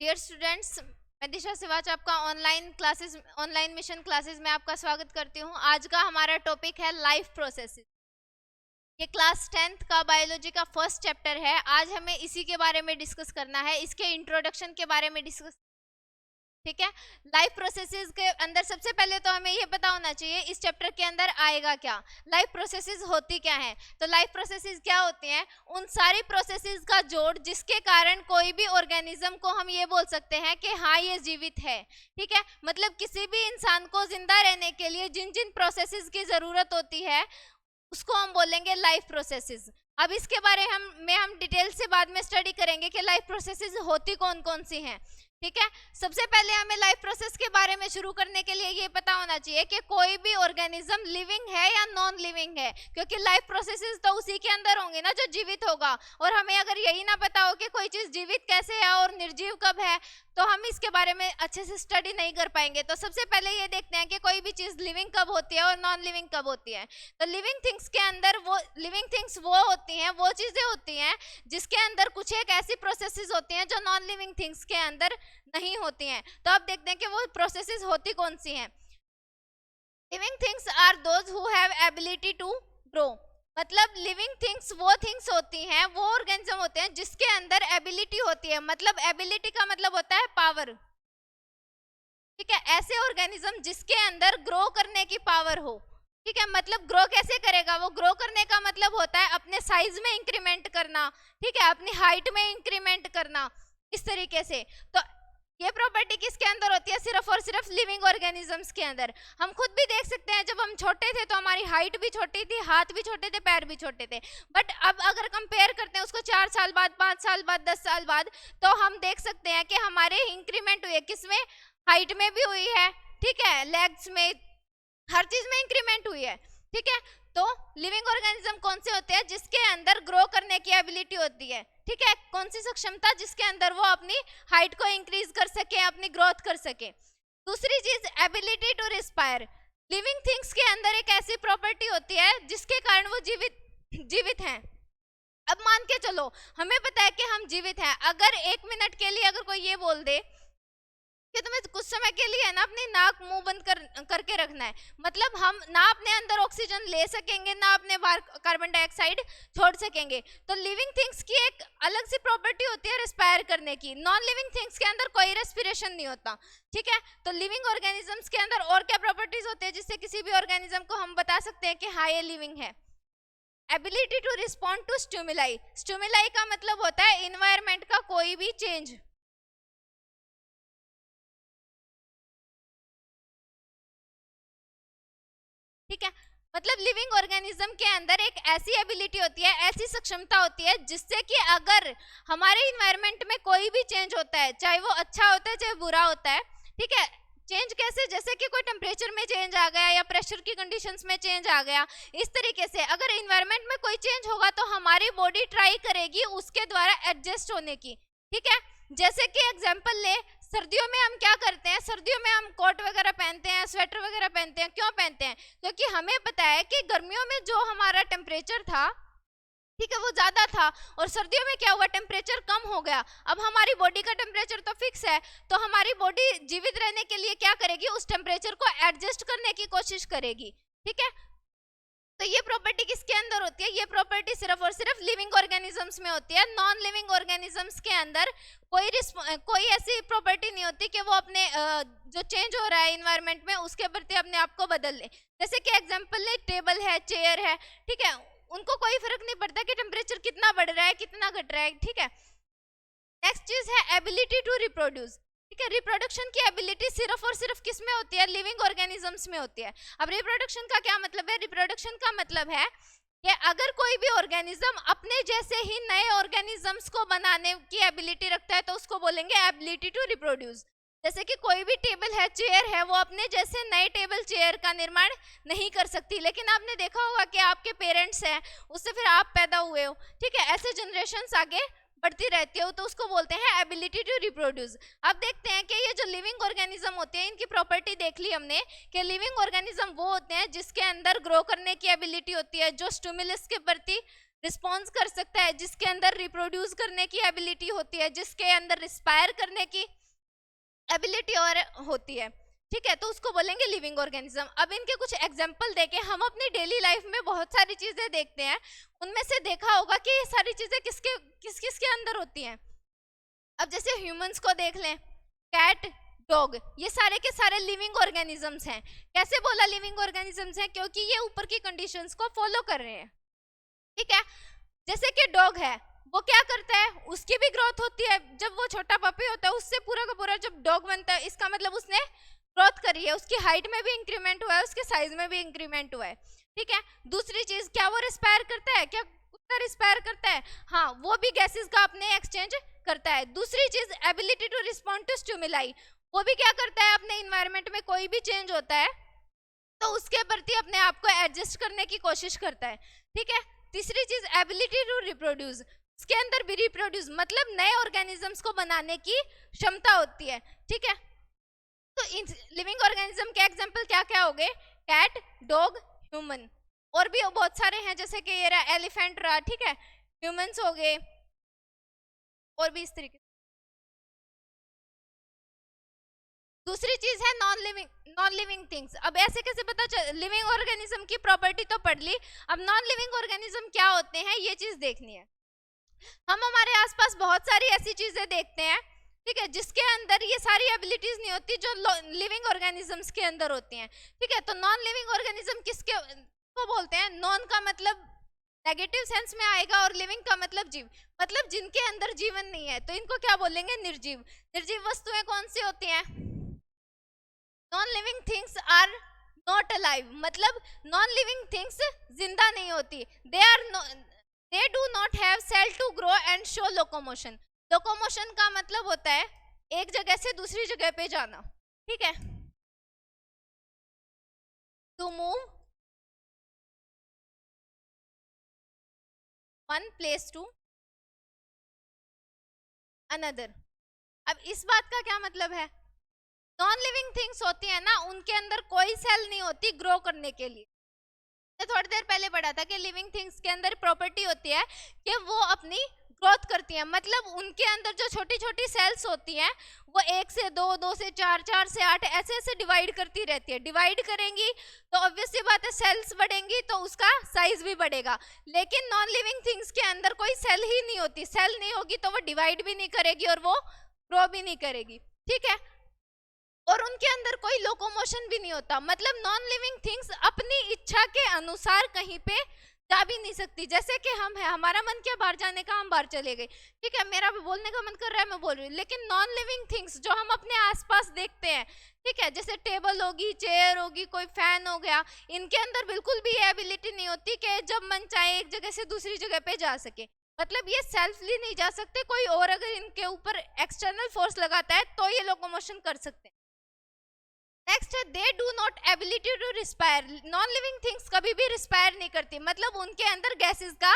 Dear students, मैं दिशा सिवाच आपका online mission classes में आपका स्वागत करती हूँ। आज का हमारा टॉपिक है लाइफ प्रोसेसेस। ये क्लास 10th का बायोलॉजी का फर्स्ट चैप्टर है। आज हमें इसी के बारे में डिस्कस करना है, इसके इंट्रोडक्शन के बारे में डिस्कस। ठीक है। लाइफ प्रोसेसेस के अंदर सबसे पहले तो हमें ये पता होना चाहिए इस चैप्टर के अंदर आएगा क्या, लाइफ प्रोसेसेस होती क्या है। तो लाइफ प्रोसेसेस क्या होती हैं? उन सारी प्रोसेसेस का जोड़ जिसके कारण कोई भी ऑर्गेनिज्म को हम ये बोल सकते हैं कि हाँ ये जीवित है। ठीक है, मतलब किसी भी इंसान को जिंदा रहने के लिए जिन जिन प्रोसेसेस की जरूरत होती है उसको हम बोलेंगे लाइफ प्रोसेसेस। अब इसके बारे में हम डिटेल से बाद में स्टडी करेंगे कि लाइफ प्रोसेसेस होती कौन कौन सी हैं। ठीक है, सबसे पहले हमें लाइफ प्रोसेस के बारे में शुरू करने के लिए ये पता होना चाहिए कि कोई भी ऑर्गेनिज्म लिविंग है या नॉन लिविंग है, क्योंकि लाइफ प्रोसेसेस तो उसी के अंदर होंगे ना जो जीवित होगा। और हमें अगर यही ना पता हो कि कोई चीज जीवित कैसे है और निर्जीव कब है, तो हम इसके बारे में अच्छे से स्टडी नहीं कर पाएंगे। तो सबसे पहले ये देखते हैं कि कोई भी चीज लिविंग कब होती है और नॉन लिविंग कब होती है। तो लिविंग थिंग्स के अंदर लिविंग थिंग्स वो होती हैं, वो चीजें होती हैं जिसके अंदर कुछ एक ऐसी प्रोसेसेस होती हैं जो नॉन लिविंग थिंग्स के अंदर नहीं होती हैं। तो अब देखते हैं कि वो प्रोसेसेस होती कौन सी हैं। Living things are those who have ability to grow. मतलब लिविंग थिंग्स वो थिंग्स होती हैं, वो ऑर्गेनिज्म होते हैं जिसके अंदर एबिलिटी होती है। मतलब एबिलिटी का मतलब होता है पावर। ठीक है, ऐसे ऑर्गेनिज्म जिसके अंदर ग्रो करने की पावर हो। ठीक है, मतलब ग्रो कैसे करेगा? वो ग्रो करने का मतलब होता है अपने साइज में इंक्रीमेंट करना। ठीक है, अपनी हाइट में इंक्रीमेंट करना, इस तरीके से। तो ये प्रॉपर्टी किसके अंदर होती है? सिर्फ और सिर्फ लिविंग ऑर्गेनिजम्स के अंदर। हम खुद भी देख सकते हैं, जब हम छोटे थे तो हमारी हाइट भी छोटी थी, हाथ भी छोटे थे, पैर भी छोटे थे। बट अब अगर कंपेयर करते हैं उसको 4 साल बाद, 5 साल बाद, 10 साल बाद, तो हम देख सकते हैं कि हमारे इंक्रीमेंट हुई है। किसमें? हाइट में भी हुई है, ठीक है, लेग्स में, हर चीज में इंक्रीमेंट हुई है। ठीक है, तो लिविंग ऑर्गेनिज्म कौन से होते हैं? जिसके अंदर ग्रो करने की एबिलिटी होती है। ठीक है, कौन सी सक्षमता? जिसके अंदर वो अपनी हाइट को इंक्रीज कर सके, अपनी ग्रोथ कर सके। दूसरी चीज ability to respire. Living things के अंदर एक ऐसी प्रॉपर्टी होती है जिसके कारण वो जीवित हैं। अब मान के चलो हमें पता है कि हम जीवित हैं। अगर 1 मिनट के लिए अगर कोई ये बोल दे कि तुम्हें कुछ समय के लिए ना अपनी नाक मुंह बंद करके रखना है, मतलब हम ना अपने अंदर ऑक्सीजन ले सकेंगे ना अपने बाहर कार्बन डाइऑक्साइड छोड़ सकेंगे। तो लिविंग थिंग्स की एक अलग सी प्रॉपर्टी होती है रेस्पायर करने की। नॉन लिविंग थिंग्स के अंदर कोई रेस्पिरेशन नहीं होता। ठीक है, तो लिविंग ऑर्गेनिजम्स के अंदर और क्या प्रॉपर्टीज होती है जिससे किसी भी ऑर्गेनिज्म को हम बता सकते हैं कि हाँ ये लिविंग है? Ability to respond to stimuli. Stimuli का मतलब होता है इन्वायरमेंट का कोई भी चेंज। ठीक है, मतलब लिविंग ऑर्गेनिज्म के अंदर एक ऐसी एबिलिटी होती है, ऐसी सक्षमता होती है जिससे कि अगर हमारे इन्वायरमेंट में कोई भी चेंज होता है, चाहे वो अच्छा होता है चाहे बुरा होता है। ठीक है, चेंज कैसे? जैसे कि कोई टेम्परेचर में चेंज आ गया या प्रेशर की कंडीशंस में चेंज आ गया, इस तरीके से अगर इन्वायरमेंट में कोई चेंज होगा तो हमारी बॉडी ट्राई करेगी उसके द्वारा एडजस्ट होने की। ठीक है, जैसे कि एग्जांपल ले, सर्दियों में हम क्या करते हैं? सर्दियों में हम कोट वगैरह पहनते हैं, स्वेटर वगैरह पहनते हैं। क्यों पहनते हैं? क्योंकि हमें पता है कि गर्मियों में जो हमारा टेम्परेचर था, ठीक है, वो ज्यादा था, और सर्दियों में क्या हुआ? टेम्परेचर कम हो गया। अब हमारी बॉडी का टेम्परेचर तो फिक्स है, तो हमारी बॉडी जीवित रहने के लिए क्या करेगी? उस टेम्परेचर को एडजस्ट करने की कोशिश करेगी। ठीक है, तो ये प्रॉपर्टी किसके अंदर होती है? ये प्रॉपर्टी सिर्फ और सिर्फ लिविंग ऑर्गेनिजम्स में होती है। नॉन लिविंग ऑर्गेनिजम्स के अंदर कोई ऐसी प्रॉपर्टी नहीं होती कि वो अपने जो चेंज हो रहा है इन्वायरमेंट में उसके प्रति अपने आप को बदल ले। जैसे कि एग्जांपल ले, टेबल है, चेयर है, ठीक है, उनको कोई फर्क नहीं पड़ता कि टेम्परेचर कितना बढ़ रहा है कितना घट रहा है। ठीक है, नेक्स्ट चीज है एबिलिटी टू रिप्रोड्यूस। ठीक है, रिप्रोडक्शन की एबिलिटी सिर्फ और सिर्फ किस में होती है? लिविंग ऑर्गेनिजम्स में होती है। अब रिप्रोडक्शन का क्या मतलब है? रिप्रोडक्शन का मतलब है कि अगर कोई भी ऑर्गेनिज्म अपने जैसे ही नए ऑर्गेनिजम्स को बनाने की एबिलिटी रखता है तो उसको बोलेंगे एबिलिटी टू रिप्रोड्यूस। जैसे कि कोई भी टेबल है, चेयर है, वो अपने जैसे नए टेबल चेयर का निर्माण नहीं कर सकती, लेकिन आपने देखा होगा कि आपके पेरेंट्स हैं, उससे फिर आप पैदा हुए हो। ठीक है, ऐसे जनरेशन्स आगे बढ़ती रहती है, तो उसको बोलते हैं एबिलिटी टू रिप्रोड्यूस। अब देखते हैं कि ये जो लिविंग ऑर्गेनिज्म होते हैं इनकी प्रॉपर्टी देख ली हमने कि लिविंग ऑर्गेनिज्म वो होते हैं जिसके अंदर ग्रो करने की एबिलिटी होती है, जो स्टिमुलस के प्रति रिस्पॉन्स कर सकता है, जिसके अंदर रिप्रोड्यूस करने की एबिलिटी होती है, जिसके अंदर रिस्पायर करने की एबिलिटी और होती है, ठीक है, तो उसको बोलेंगे लिविंग ऑर्गेनिज्म। अब इनके कुछ एग्जांपल देके हम अपनी डेली लाइफ में बहुत सारी चीजें देखते हैं, उनमें से देखा होगा कि ये सारी चीजें किस किस के अंदर होती हैं। अब जैसे ह्यूमंस को देख लें, कैट, डॉग, ये सारे के सारे लिविंग ऑर्गेनिजम्स हैं। कैसे बोला लिविंग ऑर्गेनिजम्स हैं? क्योंकि ये ऊपर की कंडीशंस को फॉलो कर रहे हैं, ठीक है। जैसे कि डॉग है, वो क्या करता है, उसकी भी ग्रोथ होती है। जब वो छोटा पपी होता है, उससे पूरा का पूरा जब डॉग बनता है, इसका मतलब उसने ग्रोथ करी है, उसकी हाइट में भी इंक्रीमेंट हुआ है, उसके साइज में भी इंक्रीमेंट हुआ है, ठीक है। दूसरी चीज, क्या वो रिस्पायर करता है? क्या कुत्ता रिस्पायर करता है? हाँ, वो भी गैसेस का अपने एक्सचेंज करता है। दूसरी चीज, ability to respond to stimuli, वो भी क्या करता है, अपने इन्वायरमेंट में कोई भी चेंज होता है तो उसके प्रति अपने आप को एडजस्ट करने की कोशिश करता है, ठीक है। तीसरी चीज, एबिलिटी टू रिप्रोड्यूस, उसके अंदर भी रिप्रोड्यूस मतलब नए ऑर्गेनिजम्स को बनाने की क्षमता होती है, ठीक है। तो इन लिविंग ऑर्गेनिज्म के एग्जांपल क्या क्या हो गए? कैट, डॉग, ह्यूमन, और भी बहुत सारे हैं, जैसे कि ये रहा एलिफेंट रहा, ठीक है, ह्यूमंस हो गए, और भी इस तरीके। दूसरी चीज है नॉन लिविंग थिंग्स। अब ऐसे कैसे पता चल, लिविंग ऑर्गेनिज्म की प्रॉपर्टी तो पढ़ ली, अब नॉन लिविंग ऑर्गेनिज्म क्या होते हैं ये चीज देखनी है। हम हमारे आसपास बहुत सारी ऐसी चीजें देखते हैं, ठीक है, जिसके अंदर ये सारी एबिलिटीज नहीं होती जो लिविंग ऑर्गेनिजम्स के अंदर होती हैं, ठीक है। तो नॉन लिविंग ऑर्गेनिज्म किसके को बोलते हैं? नॉन का मतलब नेगेटिव सेंस में आएगा और लिविंग का मतलब जीव, मतलब जिनके अंदर जीवन नहीं है, तो इनको क्या बोलेंगे? निर्जीव। निर्जीव वस्तुएं कौन सी होती हैं? Non living things are not alive, मतलब नॉन लिविंग थिंग्स जिंदा नहीं होती। They do not have cell to grow and show locomotion. Locomotion का मतलब होता है एक जगह से दूसरी जगह पे जाना, ठीक है, to move one place to another. अब इस बात का क्या मतलब है? नॉन लिविंग थिंग्स होती है ना, उनके अंदर कोई सेल नहीं होती ग्रो करने के लिए। थोड़ी देर पहले पढ़ा था कि लिविंग थिंग्स के अंदर प्रॉपर्टी होती है कि वो अपनी ग्रोथ करती हैं, मतलब उनके अंदर जो छोटी छोटी सेल्स होती हैं वो 1 से 2, 2 से 4, 4 से 8 ऐसे ऐसे डिवाइड करती रहती है। डिवाइड करेंगी तो ऑब्वियस सी बात है सेल्स बढ़ेंगी तो उसका साइज भी बढ़ेगा। लेकिन नॉन लिविंग थिंग्स के अंदर कोई सेल ही नहीं होती, सेल नहीं होगी तो वो डिवाइड भी नहीं करेगी और वो ग्रो भी नहीं करेगी, ठीक है। और उनके अंदर कोई लोकोमोशन भी नहीं होता, मतलब नॉन लिविंग थिंग्स अपनी इच्छा के अनुसार कहीं पे जा भी नहीं सकती। जैसे कि हम है, हमारा मन किया बाहर जाने का, हम बाहर चले गए, ठीक है, मेरा भी बोलने का मन कर रहा है, मैं बोल रही हूँ। लेकिन नॉन लिविंग थिंग्स जो हम अपने आसपास देखते हैं, ठीक है, जैसे टेबल होगी, चेयर होगी, कोई फैन हो गया, इनके अंदर बिल्कुल भी ये एबिलिटी नहीं होती कि जब मन चाहे एक जगह से दूसरी जगह पे जा सके, मतलब ये सेल्फली नहीं जा सकते, कोई और अगर इनके ऊपर एक्सटर्नल फोर्स लगाता है तो ये लोकोमोशन कर सकते हैं। नेक्स्ट है they do not ability to respire. Non living things कभी भी रिस्पायर नहीं करती, मतलब उनके अंदर गैसेस का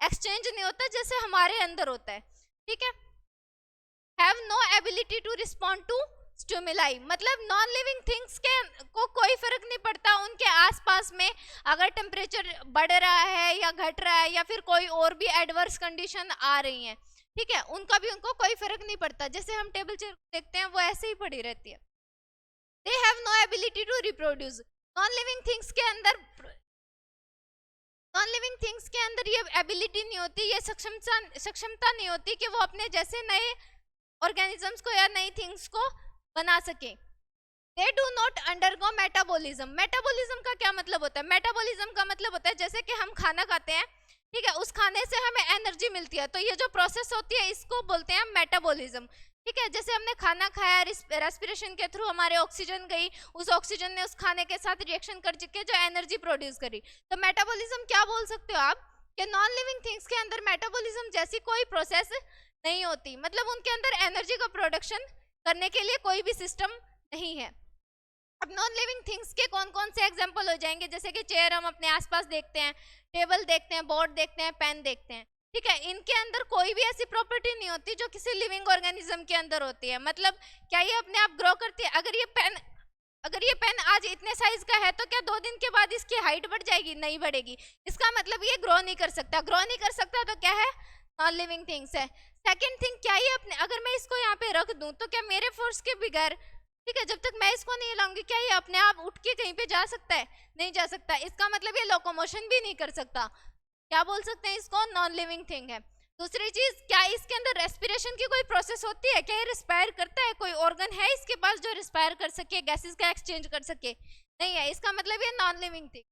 एक्सचेंज नहीं होता जैसे हमारे अंदर होता है, ठीक है। Have no ability to respond to stimuli, मतलब नॉन लिविंग थिंग्स के को कोई फर्क नहीं पड़ता उनके आसपास में अगर टेम्परेचर बढ़ रहा है या घट रहा है या फिर कोई और भी एडवर्स कंडीशन आ रही है, ठीक है, उनका भी उनको कोई फर्क नहीं पड़ता। जैसे हम टेबल चेयर देखते हैं वो ऐसे ही पड़ी रहती है। They have no ability to reproduce. Non-living things के अंदर ये एबिलिटी नहीं होती, ये सक्षमता नहीं होती कि वो अपने जैसे नए ऑर्गेनिजम्स को या नई थिंग्स को बना सके। They do not undergo metabolism. Metabolism का क्या मतलब होता है? मेटाबॉलिज्म का मतलब होता है जैसे कि हम खाना खाते हैं, ठीक है, उस खाने से हमें एनर्जी मिलती है, तो ये जो प्रोसेस होती है इसको बोलते हैं मेटाबॉलिज्म, ठीक है। जैसे हमने खाना खाया, रेस्पिरेशन के थ्रू हमारे ऑक्सीजन गई, उस ऑक्सीजन ने उस खाने के साथ रिएक्शन कर के जो एनर्जी प्रोड्यूस करी, तो मेटाबॉलिज्म क्या बोल सकते हो आप कि नॉन लिविंग थिंग्स के अंदर मेटाबॉलिज्म जैसी कोई प्रोसेस नहीं होती, मतलब उनके अंदर एनर्जी का प्रोडक्शन करने के लिए कोई भी सिस्टम नहीं है। अब नॉन लिविंग थिंग्स के कौन कौन से एग्जाम्पल हो जाएंगे? जैसे कि चेयर हम अपने आसपास देखते हैं, टेबल देखते हैं, बोर्ड देखते हैं, पेन देखते हैं, ठीक है, इनके अंदर कोई भी ऐसी प्रॉपर्टी नहीं होती जो किसी लिविंग ऑर्गेनिज्म के अंदर होती है। मतलब क्या ये अपने आप ग्रो करती है? अगर ये पेन अगर ये पेन आज इतने साइज का है तो क्या 2 दिन के बाद इसकी हाइट बढ़ जाएगी? नहीं बढ़ेगी। इसका मतलब ये ग्रो नहीं कर सकता। ग्रो नहीं कर सकता तो क्या है? नॉन लिविंग थिंग्स है। सेकंड थिंग, क्या ये अपने, अगर मैं इसको यहाँ पे रख दूं तो क्या मेरे फोर्स के बगैर, ठीक है, जब तक मैं इसको नहीं हिलाऊंगी, क्या ये अपने आप उठ के कहीं पे जा सकता है? नहीं जा सकता। इसका मतलब ये लोकोमोशन भी नहीं कर सकता। क्या बोल सकते हैं इसको? नॉन लिविंग थिंग है। दूसरी चीज, क्या इसके अंदर रेस्पिरेशन की कोई प्रोसेस होती है? क्या ये रिस्पायर करता है? कोई ऑर्गन है इसके पास जो रिस्पायर कर सके, गैसेस का एक्सचेंज कर सके? नहीं है। इसका मतलब ये नॉन लिविंग थिंग।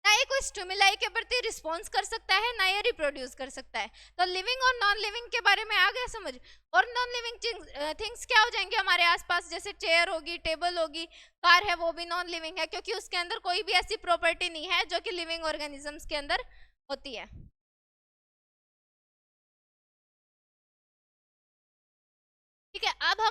ना ये कोई स्टिमुलाई के प्रति रिस्पॉन्स कर सकता है, ना ये रिप्रोड्यूस कर सकता है। तो लिविंग और नॉन लिविंग के बारे में आ गया समझ। और नॉन लिविंग थिंग्स क्या हो जाएंगे हमारे आसपास? जैसे चेयर होगी, टेबल होगी, कार है, वो भी नॉन लिविंग है, क्योंकि उसके अंदर कोई भी ऐसी प्रॉपर्टी नहीं है जो कि लिविंग ऑर्गेनिजम्स के अंदर होती है। ठीक है, अब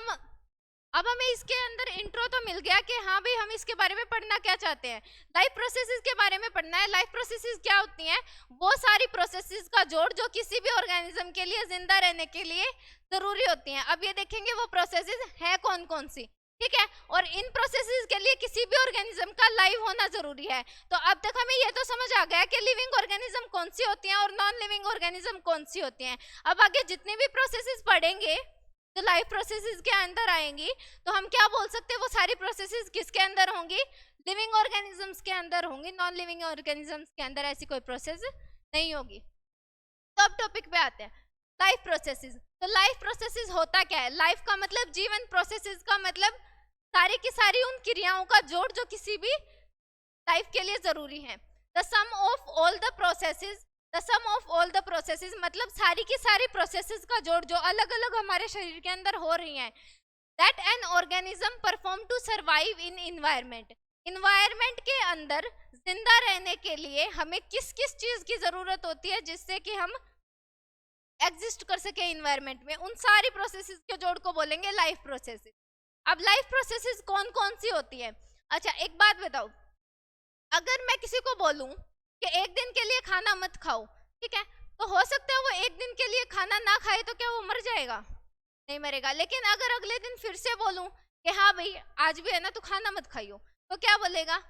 हमें इसके अंदर इंट्रो तो मिल गया कि हाँ भाई हम इसके बारे में पढ़ना क्या चाहते हैं। लाइफ प्रोसेसेस के बारे में पढ़ना है। लाइफ प्रोसेसेस क्या होती हैं? वो सारी प्रोसेसेस का जोड़ जो किसी भी ऑर्गेनिज्म के लिए, जिंदा रहने के लिए जरूरी होती हैं। अब ये देखेंगे वो प्रोसेसेस है कौन कौन सी, ठीक है। और इन प्रोसेसेस के लिए किसी भी ऑर्गेनिज्म का लाइव होना जरूरी है। तो अब तक हमें ये तो समझ आ गया कि लिविंग ऑर्गेनिज्म कौन सी होती हैं और नॉन लिविंग ऑर्गेनिज्म कौन सी होती हैं। अब आगे जितनी भी प्रोसेसेस पढ़ेंगे तो लाइफ प्रोसेसेस के अंदर आएंगी, तो हम क्या बोल सकते हैं? वो सारी प्रोसेसेस किसके अंदर होंगी? लिविंग ऑर्गेनिजम्स के अंदर होंगी। नॉन लिविंग ऑर्गेनिजम्स के अंदर ऐसी कोई प्रोसेस नहीं होगी। तो अब टॉपिक पे आते हैं, लाइफ प्रोसेसेस। तो लाइफ प्रोसेसेस होता क्या है? लाइफ का मतलब जीवन, प्रोसेसेस का मतलब सारी की सारी उन क्रियाओं का जोड़ जो किसी भी लाइफ के लिए जरूरी है। The sum of all the processes, the sum of all the processes मतलब सारी की सारी प्रोसेसेस का जोड़ जो अलग अलग हमारे शरीर के अंदर हो रही हैं। That an organism perform to survive in environment. Environment के अंदर जिंदा रहने के लिए हमें किस किस चीज की जरूरत होती है जिससे कि हम एग्जिस्ट कर सके इन्वायरमेंट में, उन सारी प्रोसेसेस के जोड़ को बोलेंगे लाइफ प्रोसेसेस। अब लाइफ प्रोसेसेस कौन कौन सी होती है? अच्छा एक बात बताओ, अगर मैं किसी को बोलूं कि एक दिन के लिए खाना मत खाओ, ठीक है, तो हो सकता है वो एक दिन के लिए खाना ना खाए तो क्या वो मर जाएगा? नहीं मरेगा। लेकिन अगर अगले दिन फिर से बोलूं कि हाँ भाई आज भी है ना तो खाना मत खाइयो, तो क्या बोलेगा?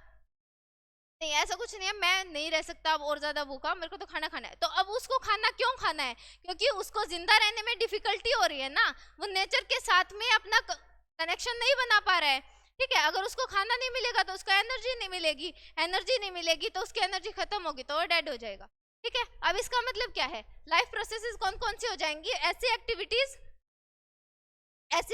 नहीं ऐसा कुछ नहीं है, मैं नहीं रह सकता अब और ज्यादा भूखा, मेरे को तो खाना खाना है। तो अब उसको खाना क्यों खाना है? क्योंकि उसको जिंदा रहने में डिफिकल्टी हो रही है ना, वो नेचर के साथ में अपना कनेक्शन नहीं बना पा रहा है, ठीक है। अगर उसको खाना नहीं मिलेगा तो उसको एनर्जी नहीं मिलेगी, एनर्जी नहीं मिलेगी तो उसकी एनर्जी खत्म होगी तो वो डेड हो जाएगा, ठीक है। अब इसका मतलब क्या है? लाइफ प्रोसेसेस कौन कौन सी हो जाएंगी? ऐसी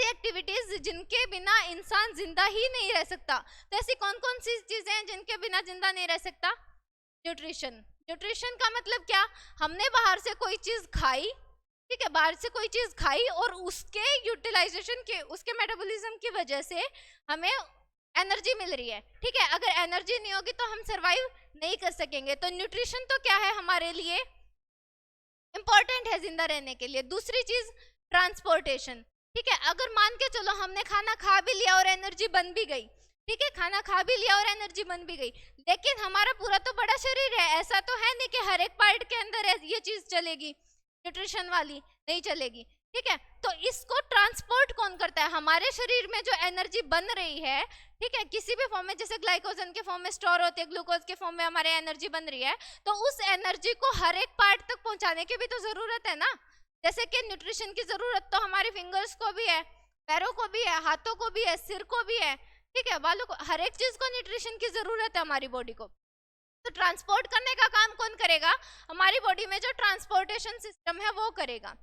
एक्टिविटीज जिनके बिना इंसान जिंदा ही नहीं रह सकता। तो ऐसी कौन कौन सी चीजें हैं जिनके बिना जिंदा नहीं रह सकता? न्यूट्रिशन। न्यूट्रिशन का मतलब क्या? हमने बाहर से कोई चीज खाई, ठीक है, बाहर से कोई चीज खाई और उसके यूटिलाइजेशन के, उसके मेटाबॉलिज्म की वजह से हमें एनर्जी मिल रही है, ठीक है। अगर एनर्जी नहीं होगी तो हम सरवाइव नहीं कर सकेंगे। तो न्यूट्रिशन तो क्या है हमारे लिए? इंपॉर्टेंट है जिंदा रहने के लिए। दूसरी चीज ट्रांसपोर्टेशन, ठीक है। अगर मान के चलो हमने खाना खा भी लिया और एनर्जी बन भी गई, ठीक है, खाना खा भी लिया और एनर्जी बन भी गई, लेकिन हमारा पूरा तो बड़ा शरीर है, ऐसा तो है नहीं कि हर एक पार्ट के अंदर ये चीज चलेगी, न्यूट्रिशन वाली नहीं चलेगी, ठीक है। तो इसको ट्रांसपोर्ट कौन करता है? हमारे शरीर में जो एनर्जी बन रही है, ठीक है, किसी भी फॉर्म में, जैसे ग्लाइकोजन के फॉर्म में स्टोर होती है, ग्लूकोज के फॉर्म में हमारे एनर्जी बन रही है, तो उस एनर्जी को हर एक पार्ट तक पहुंचाने की भी तो जरूरत है ना। जैसे कि न्यूट्रिशन की जरूरत तो हमारी फिंगर्स को भी है, पैरों को भी है, हाथों को भी है, सिर को भी है, ठीक है, बालों को, हर एक चीज को न्यूट्रिशन की जरूरत है हमारी बॉडी को। तो ट्रांसपोर्ट करने का काम कौन करेगा? हमारी बॉडी में जो ट्रांसपोर्टेशन सिस्टम है वो करेगा।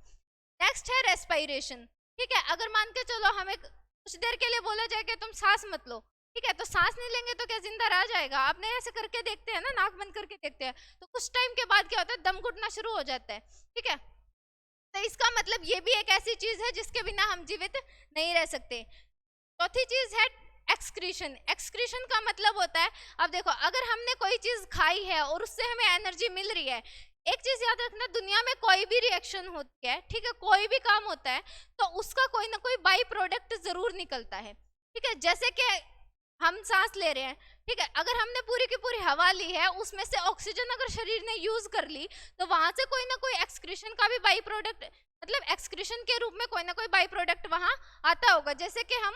नेक्स्ट है रेस्पिरेशन, ठीक है। अगर मान के चलो हमें कुछ देर के लिए बोला जाए कि तुम सांस मत लो, ठीक है, तो सांस नहीं लेंगे तो क्या जिंदा रह जाएगा? आपने ऐसे करके देखते हैं ना, नाक बंद करके देखते हैं, तो कुछ टाइम के बाद क्या होता है? दम घुटना शुरू हो जाता है, ठीक है। तो इसका मतलब ये भी एक ऐसी चीज है जिसके बिना हम जीवित नहीं रह सकते। चौथी चीज है एक्सक्रीशन। एक्सक्रीशन का मतलब होता है, अब देखो अगर हमने कोई चीज खाई है और उससे हमें एनर्जी मिल रही है, एक चीज याद रखना, दुनिया में कोई भी रिएक्शन होती है, ठीक है, कोई भी काम होता है तो उसका कोई ना कोई बाई प्रोडक्ट जरूर निकलता है, ठीक है। जैसे कि हम सांस ले रहे हैं, ठीक है, अगर हमने पूरी की पूरी हवा ली है, उसमें से ऑक्सीजन अगर शरीर ने यूज कर ली तो वहां से कोई ना कोई एक्सक्रीशन का भी बाई प्रोडक्ट, मतलब एक्सक्रीशन के रूप में कोई ना कोई बाई प्रोडक्ट वहां आता होगा। जैसे कि हम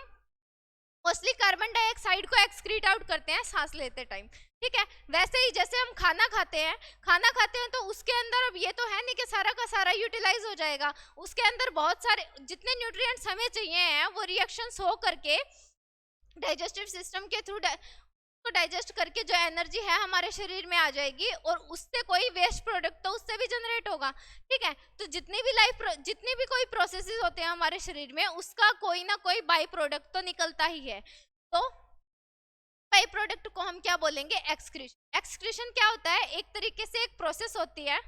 मोस्टली कार्बन डाइऑक्साइड को एक्सक्रीट आउट करते हैं सांस लेते टाइम, ठीक है। वैसे ही जैसे हम खाना खाते हैं तो उसके अंदर अब ये तो है नहीं कि सारा का सारा यूटिलाइज हो जाएगा, उसके अंदर बहुत सारे जितने न्यूट्रिएंट्स हमें चाहिए हैं वो रिएक्शंस हो करके डाइजेस्टिव सिस्टम के थ्रू तो डाइजेस्ट करके जो एनर्जी है हमारे शरीर में आ जाएगी और उससे कोई वेस्ट प्रोडक्ट तो उससे भी जनरेट होगा, ठीक है। तो जितनी भी कोई प्रोसेसेस होते हैं हमारे शरीर में उसका कोई ना कोई बाई प्रोडक्ट तो निकलता ही है। तो बाई प्रोडक्ट को हम क्या बोलेंगे? एक्सक्रीशन। एक्सक्रीशन क्या होता है? एक तरीके से एक प्रोसेस होती है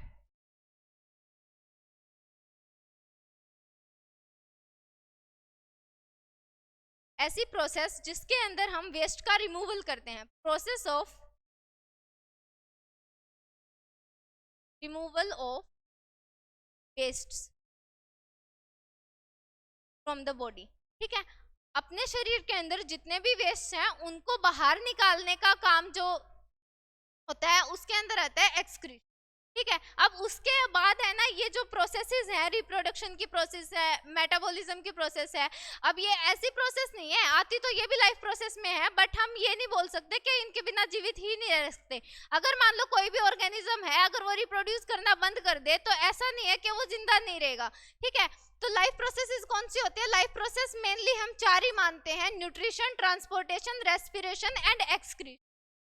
ऐसी प्रोसेस जिसके अंदर हम वेस्ट का रिमूवल करते हैं, process of removal of waste from the body, ठीक है। अपने शरीर के अंदर जितने भी वेस्ट हैं उनको बाहर निकालने का काम जो होता है उसके अंदर आता है एक्सक्रीशन, ठीक है। अब उसके बाद है ना ये जो प्रोसेसेस हैं, रिप्रोडक्शन की प्रोसेस है, मेटाबॉलिज्म की प्रोसेस है, अब ये ऐसी प्रोसेस नहीं है, आती तो ये भी लाइफ प्रोसेस में है, बट हम ये नहीं बोल सकते कि इनके बिना जीवित ही नहीं रह सकते। अगर मान लो कोई भी ऑर्गेनिज्म है अगर वो रिप्रोड्यूस करना बंद कर दे तो ऐसा नहीं है कि वो जिंदा नहीं रहेगा, ठीक है। तो लाइफ प्रोसेसेस कौन सी होती है? लाइफ प्रोसेस मेनली हम 4 ही मानते हैं, nutrition, transportation, respiration and excretion,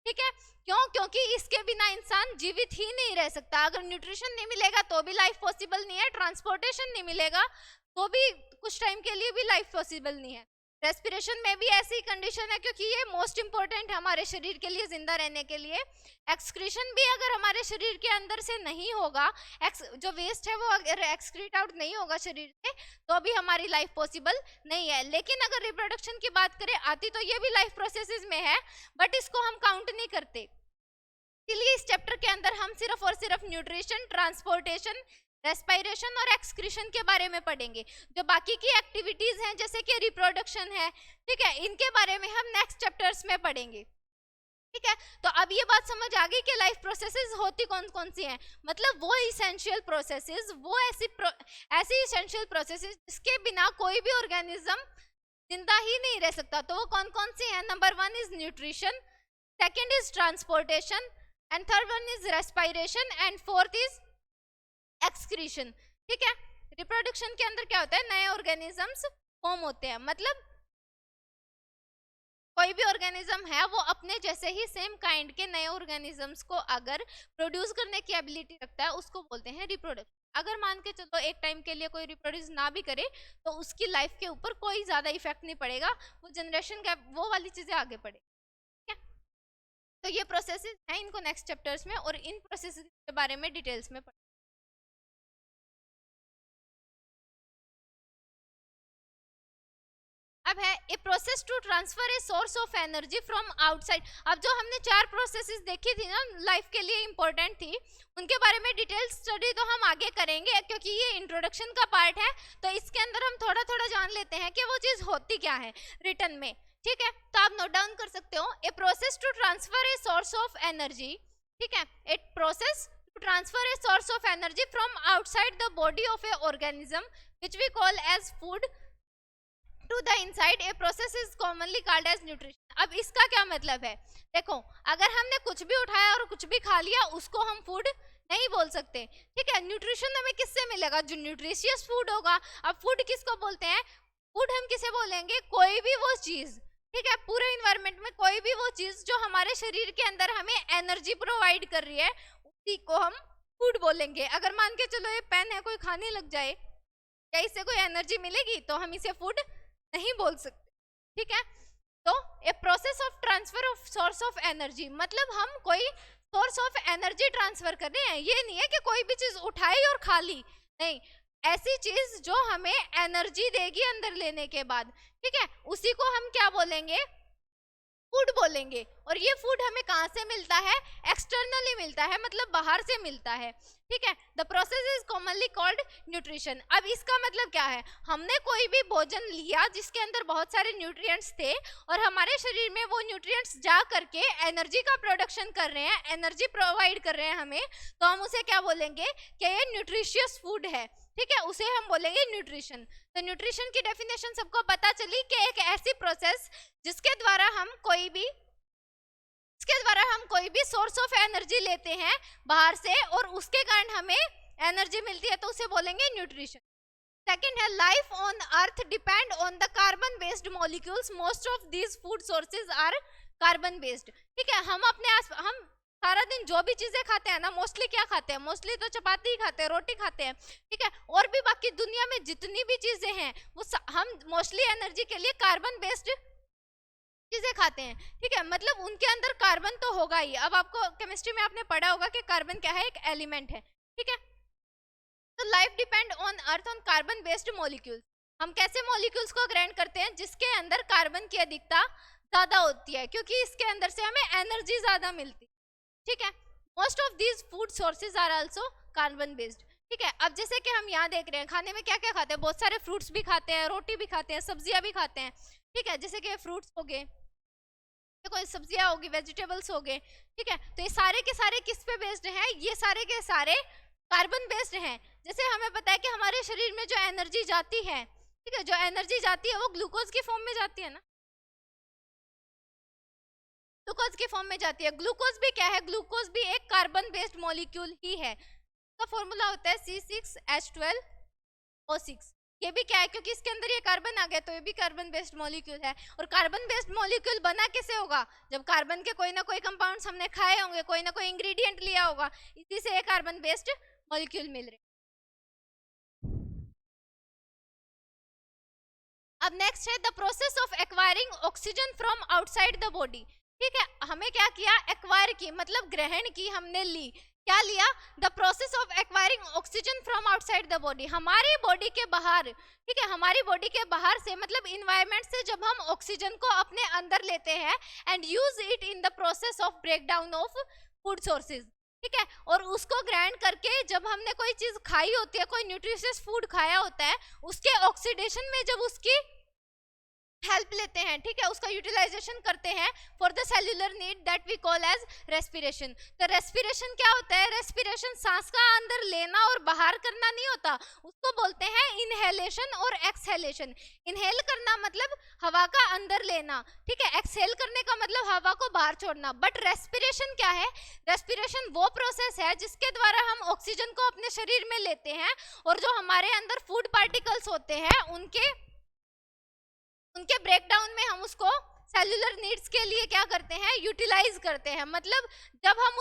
ठीक है। क्यों? क्योंकि इसके बिना इंसान जीवित ही नहीं रह सकता। अगर न्यूट्रिशन नहीं मिलेगा तो भी लाइफ पॉसिबल नहीं है, ट्रांसपोर्टेशन नहीं मिलेगा तो भी कुछ टाइम के लिए भी लाइफ पॉसिबल नहीं है, रेस्पिरेशन में भी ऐसी कंडीशन है क्योंकि ये मोस्ट इंपॉर्टेंट है हमारे शरीर के लिए जिंदा रहने के लिए। एक्सक्रीशन भी अगर हमारे शरीर के अंदर से नहीं होगा, जो वेस्ट है वो अगर एक्सक्रीट आउट नहीं होगा शरीर से तो भी हमारी लाइफ पॉसिबल नहीं है। लेकिन अगर रिप्रोडक्शन की बात करें, आती तो ये भी लाइफ प्रोसेसेस में है बट इसको हम काउंट नहीं करते, इसलिए इस चैप्टर के अंदर हम सिर्फ और सिर्फ न्यूट्रिशन, ट्रांसपोर्टेशन, रेस्पिरेशन और एक्सक्रीशन के बारे में पढ़ेंगे। जो बाकी की एक्टिविटीज हैं जैसे कि रिप्रोडक्शन है, ठीक है, इनके बारे में हम नेक्स्ट चैप्टर्स में पढ़ेंगे, ठीक है। तो अब ये बात समझ आ गई कि लाइफ प्रोसेसेस होती कौन कौन सी हैं, मतलब वो इसेंशियल प्रोसेसेस, वो ऐसी इसेंशियल प्रोसेसेस जिसके बिना कोई भी ऑर्गेनिज्म जिंदा ही नहीं रह सकता। तो वो कौन कौन सी हैं? Number 1 is nutrition, second is transportation and third one is respiration and fourth is excretion, ठीक है। रिप्रोडक्शन के अंदर क्या होता है? नए ऑर्गेनिजम्स फॉर्म होते हैं, मतलब कोई भी ऑर्गेनिज्म है वो अपने जैसे ही सेम काइंड के नए ऑर्गेनिजम्स को अगर प्रोड्यूस करने की एबिलिटी रखता है उसको बोलते हैं रिप्रोडक्शन। अगर मान के चलो एक टाइम के लिए कोई रिप्रोड्यूस ना भी करे तो उसकी लाइफ के ऊपर कोई ज्यादा इफेक्ट नहीं पड़ेगा, वो जनरेशन गैप वो वाली चीजें आगे बढ़े, ठीक है। तो ये प्रोसेसेस हैं, इनको नेक्स्ट चैप्टर्स में और इन प्रोसेसेस के बारे में डिटेल्स में पढ़ेंगे। अब है a process to transfer a source of energy from outside. अब जो हमने 4 प्रोसेसेस देखी थी ना लाइफ के लिए इंपॉर्टेंट थी, उनके बारे में डिटेल स्टडी तो हम आगे करेंगे क्योंकि ये इंट्रोडक्शन का पार्ट है, तो इसके अंदर हम थोड़ा थोड़ा जान लेते हैं कि वो चीज होती क्या है रिटर्न में, ठीक है। तो आप नोट डाउन कर सकते हो, a process to transfer a source of energy, ठीक है, a process to transfer a source of energy from outside the body of a organism which we call as food to the inside, a process is commonly called as nutrition. अब इसका क्या मतलब है? देखो, अगर हमने कुछ भी उठाया और कुछ भी खा लिया उसको हम फूड नहीं बोल सकते, ठीक है। न्यूट्रिशन हमें किससे मिलेगा? जो न्यूट्रिशियस फूड होगा। अब फूड किसको बोलते हैं? फूड हम किसे बोलेंगे? कोई भी वो चीज, ठीक है, पूरे इन्वायरमेंट में कोई भी वो चीज जो हमारे शरीर के अंदर हमें एनर्जी प्रोवाइड कर रही है उसी को हम फूड बोलेंगे। अगर मान के चलो ये पेन है, कोई खाने लग जाए, क्या इससे कोई एनर्जी मिलेगी? तो हम इसे फूड नहीं बोल सकते, ठीक है। तो a process of transfer of source of energy, मतलब हम कोई सोर्स ऑफ एनर्जी ट्रांसफर कर रहे हैं। ये नहीं है कि कोई भी चीज उठाई और खा ली, नहीं, ऐसी चीज जो हमें एनर्जी देगी अंदर लेने के बाद, ठीक है, उसी को हम क्या बोलेंगे? फूड बोलेंगे। और ये फूड हमें कहाँ से मिलता है? एक्सटर्नली मिलता है, मतलब बाहर से मिलता है, ठीक है। The process is commonly called nutrition. अब इसका मतलब क्या है? हमने कोई भी भोजन लिया जिसके अंदर बहुत सारे न्यूट्रिएंट्स थे और हमारे शरीर में वो न्यूट्रिएंट्स जा करके एनर्जी का प्रोडक्शन कर रहे हैं, एनर्जी प्रोवाइड कर रहे हैं हमें, तो हम उसे क्या बोलेंगे कि ये न्यूट्रिशियस फूड है, ठीक है, उसे हम बोलेंगे न्यूट्रिशन। तो न्यूट्रिशन की डेफिनेशन सबको पता चली कि एक ऐसी प्रोसेस जिसके द्वारा हम कोई भी सोर्स ऑफ एनर्जी लेते हैं बाहर से और उसके कारण हमें एनर्जी मिलती है, तो उसे बोलेंगे न्यूट्रिशन। सेकेंड है life on earth depend on the carbon based molecules, most of these food sources are carbon based. ठीक है, हम सारा दिन जो भी चीजें खाते हैं ना, मोस्टली क्या खाते हैं, मोस्टली तो चपाती ही खाते हैं, रोटी खाते हैं। ठीक है, और भी बाकी दुनिया में जितनी भी चीजें हैं वो हम मोस्टली एनर्जी के लिए कार्बन बेस्ड चीजें खाते हैं। ठीक है, मतलब उनके अंदर कार्बन तो होगा ही। अब आपको केमिस्ट्री में आपने पढ़ा होगा कि कार्बन क्या है, एक एलिमेंट है। ठीक है, तो life depend on earth on carbon based molecules. हम कैसे मॉलिक्यूल्स को ग्रैंड करते हैं, जिसके अंदर कार्बन की अधिकता ज्यादा होती है, क्योंकि इसके अंदर से हमें एनर्जी ज्यादा मिलती है। ठीक है, most of these food sources are also carbon based. ठीक है, अब जैसे कि हम यहाँ देख रहे हैं खाने में क्या क्या खाते हैं, बहुत सारे फ्रूट्स भी खाते हैं, रोटी भी खाते हैं, सब्जियां भी खाते हैं। ठीक है, जैसे कि फ्रूट्स हो गए, कोई सब्जियां होगी, वेजिटेबल्स हो गए। ठीक है, तो ये सारे के सारे किस पे बेस्ड हैं, ये सारे के सारे कार्बन बेस्ड हैं। जैसे हमें पता है कि हमारे शरीर में जो एनर्जी जाती है, ठीक है, जो एनर्जी जाती है वो ग्लूकोज की फॉर्म में जाती है ना, ग्लूकोज की फॉर्म में जाती है। ग्लूकोज भी क्या है, ग्लूकोज भी एक कार्बन बेस्ड मॉलिक्यूल ही है। इसका फॉर्मूला होता है C6H12O6। ये भी क्या है, क्योंकि इसके अंदर ये कार्बन आ गया तो ये भी कार्बन बेस्ड मॉलिक्यूल है। और कार्बन बेस्ड मॉलिक्यूल बना कैसे होगा, जब कार्बन के कोई ना कोई कंपाउंड्स हमने खाए होंगे, कोई ना कोई इंग्रेडिएंट लिया होगा, इसी से ये कार्बन बेस्ड मॉलिक्यूल मिल रहे। अब नेक्स्ट है the process of acquiring oxygen from outside the body. ठीक है, हमें क्या किया, एक्वायर की मतलब ग्रहण की, हमने ली, क्या लिया, the process of acquiring oxygen from outside the body. हमारी बॉडी के बाहर, ठीक है, हमारी बॉडी के बाहर से मतलब इन्वायरमेंट से जब हम ऑक्सीजन को अपने अंदर लेते हैं and use it in the process of breakdown of food sources. ठीक है, और उसको ग्राइंड करके जब हमने कोई चीज खाई होती है, कोई न्यूट्रिशियस फूड खाया होता है, उसके ऑक्सीडेशन में जब उसकी हेल्प लेते हैं, ठीक है, उसका यूटिलाइजेशन करते हैं for the cellular need that we call as respiration. तो रेस्पिरेशन क्या होता है, रेस्पिरेशन सांस का अंदर लेना और बाहर करना नहीं होता, उसको बोलते हैं इनहेलेशन और एक्सहेलेशन। इनहेल करना मतलब हवा का अंदर लेना, ठीक है, एक्सहेल करने का मतलब हवा को बाहर छोड़ना। बट रेस्पिरेशन क्या है, रेस्पिरेशन वो प्रोसेस है जिसके द्वारा हम ऑक्सीजन को अपने शरीर में लेते हैं और जो हमारे अंदर फूड पार्टिकल्स होते हैं उनके ब्रेकडाउन में हम उसको सेल्यूलर नीड्स के लिए क्या करते हैं, यूटिलाइज करते हैं। मतलब जब हम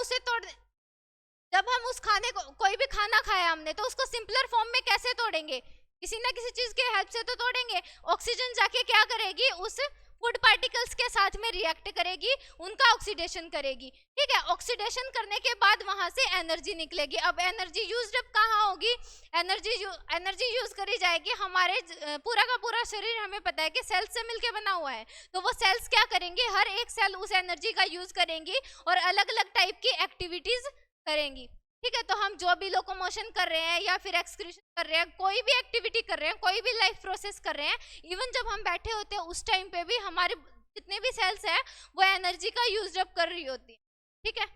उस खाने को, कोई भी खाना खाया हमने, तो उसको सिंपलर फॉर्म में कैसे तोड़ेंगे, किसी ना किसी चीज के हेल्प से तो तोड़ेंगे। ऑक्सीजन जाके क्या करेगी, उस फूड पार्टिकल्स के साथ में रिएक्ट करेगी, उनका ऑक्सीडेशन करेगी। ठीक है, ऑक्सीडेशन करने के बाद वहां से एनर्जी निकलेगी। अब एनर्जी यूज्ड अप कहाँ होगी, एनर्जी यूज करी जाएगी, हमारे पूरा का पूरा शरीर हमें पता है कि सेल्स से मिलके बना हुआ है, तो वो सेल्स क्या करेंगे, हर एक सेल उस एनर्जी का यूज करेंगी और अलग अलग टाइप की एक्टिविटीज करेंगी। ठीक है, तो हम जो भी लोकोमोशन कर रहे हैं या फिर एक्सक्रीशन कर रहे हैं, कोई भी एक्टिविटी कर रहे हैं, कोई भी लाइफ प्रोसेस कर रहे हैं, इवन जब हम बैठे होते हैं उस टाइम पे भी हमारे जितने भी सेल्स हैं वो एनर्जी का यूज अप कर रही होती है। ठीक है,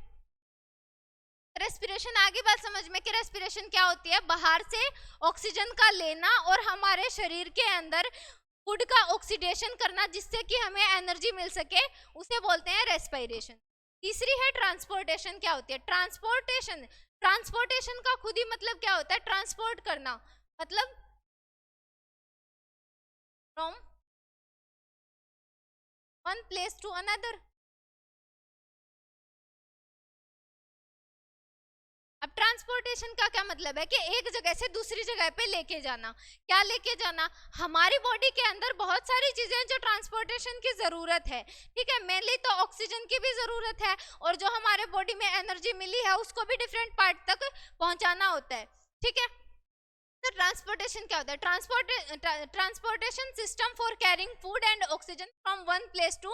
रेस्पिरेशन, आगे बात समझ में कि रेस्पिरेशन क्या होती है, बाहर से ऑक्सीजन का लेना और हमारे शरीर के अंदर फूड का ऑक्सीडेशन करना जिससे कि हमें एनर्जी मिल सके, उसे बोलते हैं रेस्पिरेशन। तीसरी है ट्रांसपोर्टेशन। क्या होती है ट्रांसपोर्टेशन, ट्रांसपोर्टेशन का खुद ही मतलब क्या होता है, ट्रांसपोर्ट करना, मतलब from one place to another. अब ट्रांसपोर्टेशन का क्या मतलब है कि एक जगह से दूसरी जगह पे लेके जाना। क्या लेके जाना, हमारी बॉडी के अंदर बहुत सारी चीजें जो ट्रांसपोर्टेशन की जरूरत है। ठीक है, मेनली तो ऑक्सीजन की भी जरूरत है और जो हमारे बॉडी में एनर्जी मिली है उसको भी डिफरेंट पार्ट तक पहुंचाना होता है। ठीक है, तो ट्रांसपोर्टेशन क्या होता है, transportation system for carrying food and oxygen from one place to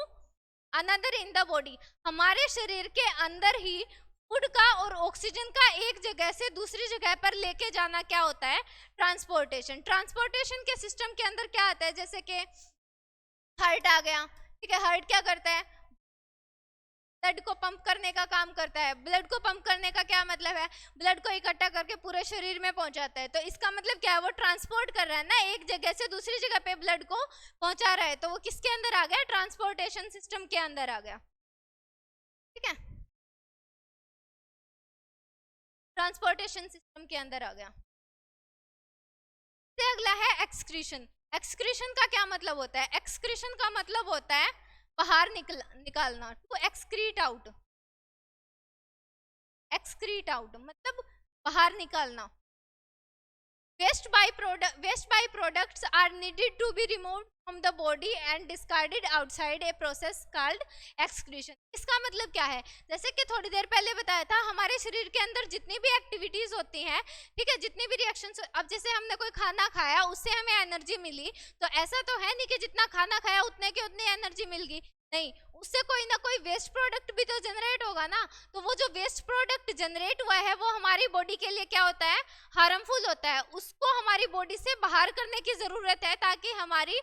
another in the body. हमारे शरीर के अंदर ही फूड का और ऑक्सीजन का एक जगह से दूसरी जगह पर लेके जाना क्या होता है, ट्रांसपोर्टेशन। ट्रांसपोर्टेशन के सिस्टम के अंदर क्या आता है, जैसे कि हार्ट आ गया। ठीक है, हार्ट क्या करता है, ब्लड को पंप करने का काम करता है। ब्लड को पंप करने का क्या मतलब है, ब्लड को इकट्ठा करके पूरे शरीर में पहुंचाता है। तो इसका मतलब क्या है, वो ट्रांसपोर्ट कर रहा है ना, एक जगह से दूसरी जगह पे ब्लड को पहुंचा रहा है। तो वो किसके अंदर आ गया, ट्रांसपोर्टेशन सिस्टम के अंदर आ गया, ठीक है, ट्रांसपोर्टेशन सिस्टम के अंदर आ गया। से अगला है एक्सक्रीशन। एक्सक्रीशन का क्या मतलब होता है, एक्सक्रीशन का मतलब होता है बाहर निकालना, to excrete out. Excrete out मतलब बाहर निकालना। Waste byproducts are needed to be removed from the body and discarded outside a process called excretion। इसका मतलब क्या है, जैसे कि थोड़ी देर पहले बताया था, हमारे शरीर के अंदर जितनी भी एक्टिविटीज होती हैं, ठीक है, जितनी भी रिएक्शंस, अब जैसे हमने कोई खाना खाया उससे हमें एनर्जी मिली, तो ऐसा तो है नहीं कि जितना खाना खाया उतने के उतनी एनर्जी मिल गई, नहीं, उससे कोई ना कोई वेस्ट प्रोडक्ट भी तो जनरेट होगा ना। तो वो जो वेस्ट प्रोडक्ट जनरेट हुआ है वो हमारी बॉडी के लिए क्या होता है, हार्मफुल होता है। उसको हमारी बॉडी से बाहर करने की जरूरत है ताकि हमारी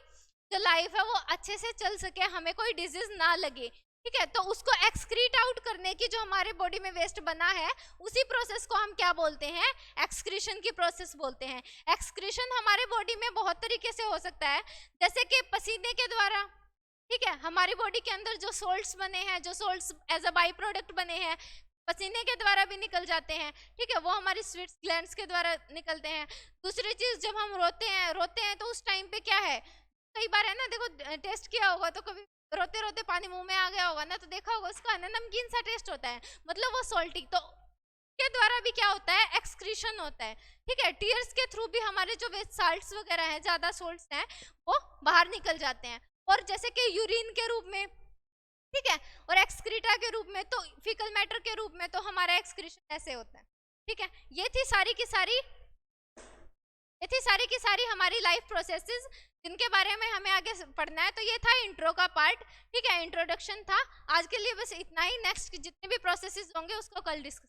जो लाइफ है वो अच्छे से चल सके, हमें कोई डिजीज ना लगे, ठीक है। तो उसको एक्सक्रीट आउट करने की जो हमारे बॉडी में वेस्ट बना है, उसी प्रोसेस को हम क्या बोलते हैं, एक्सक्रीशन की प्रोसेस बोलते हैं। एक्सक्रीशन हमारे बॉडी में बहुत तरीके से हो सकता है, जैसे कि पसीने के द्वारा, ठीक है, हमारी बॉडी के अंदर जो सोल्ट्स बने हैं, जो salts as a by product बने हैं, पसीने के द्वारा भी निकल जाते हैं, ठीक है, वो हमारी स्वीट ग्लैंड्स के द्वारा निकलते हैं। दूसरी चीज, जब हम रोते हैं तो उस टाइम पे क्या है, कई बार है ना, देखो टेस्ट किया होगा तो कभी रोते रोते पानी मुंह में आ गया होगा ना, तो देखा होगा उसका नमकीन सा टेस्ट होता है, मतलब वो सॉल्टी। तो के द्वारा भी क्या होता है, एक्सक्रीशन होता है, ठीक है। टीयर्स के थ्रू भी हमारे जो वेस्ट साल्ट्स वगैरह हैं, ज्यादा सोल्ट्स हैं, वो बाहर निकल जाते हैं। और जैसे कि यूरिन के रूप में, ठीक है, और एक्सक्रीटा के रूप में, तो फीकल मैटर के रूप में, तो हमारा एक्सक्रीशन ऐसे होता है, ठीक है। ये थी सारी की सारी हमारी लाइफ प्रोसेसेस जिनके बारे में हमें आगे पढ़ना है। तो ये था इंट्रो का पार्ट, ठीक है, इंट्रोडक्शन था। आज के लिए बस इतना ही, नेक्स्ट जितने भी प्रोसेसेस होंगे उसको कल डिस्कस